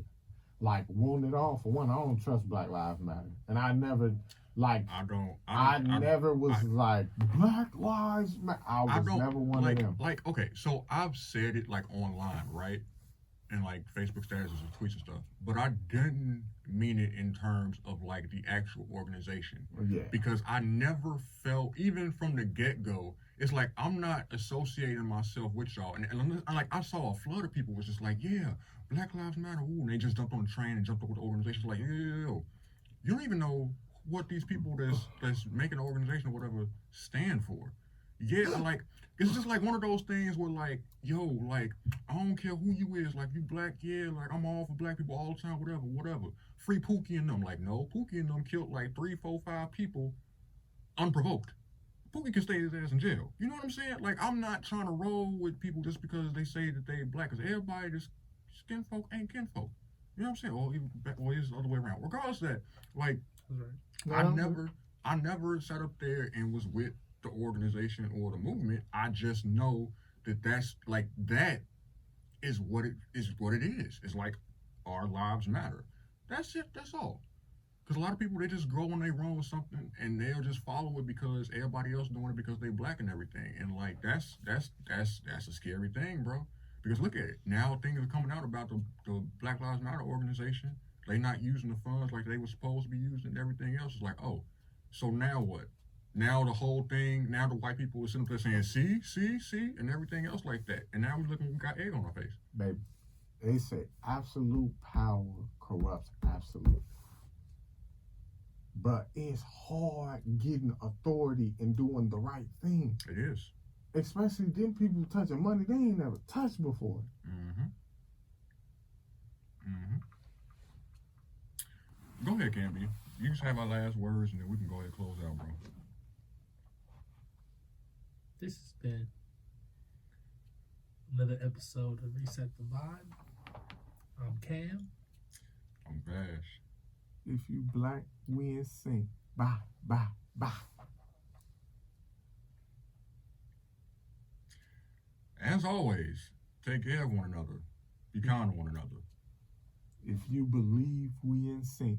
like want it all. For one, I don't trust Black Lives Matter, and I never like. I never was like Black Lives Matter. I was never one of them. Like, okay, so I've said it like online, right? And like Facebook statuses and tweets and stuff, but I didn't mean it in terms of like the actual organization. Yeah. Because I never felt, even from the get go, it's like I'm not associating myself with y'all. And like I saw a flood of people was just like, yeah, Black Lives Matter, ooh, and they just jumped on the train and jumped over the organization. Like, yo, you don't even know what these people that's making the organization or whatever stand for. Yeah, like it's just like one of those things where like, yo, like I don't care who you is, like you black, yeah, like I'm all for black people all the time, whatever. Free Pookie and them, like no, Pookie and them killed like 3, 4, 5 people unprovoked. Pookie can stay his ass in jail. You know what I'm saying? Like I'm not trying to roll with people just because they say that they black, because everybody just skin folk ain't kinfolk. You know what I'm saying? Or it's the other way around. Regardless of that, like I never sat up there and was with the organization or the movement. I just know that's like that is what it is. It's like our lives matter. That's it. That's all. Because a lot of people, they just go when they wrong with something and they'll just follow it because everybody else doing it because they black and everything. And like that's a scary thing, bro. Because look at it now, things are coming out about the Black Lives Matter organization. They not using the funds like they were supposed to be used, and everything else is like, oh, so now what? Now the whole thing, now the white people are sitting up there saying, see, and everything else like that. And now we got egg on our face. Baby, they say absolute power corrupts absolute. But it's hard getting authority and doing the right thing. It is. Especially them people touching money they ain't never touched before. Go ahead, Campy. You just have our last words, and then we can go ahead and close out, bro. This has been another episode of Reset the Vibe. I'm Cam. I'm Vash. If you black, we in sync. Bye, bye, bye. As always, take care of one another. Be kind to one another. If you believe we in sync,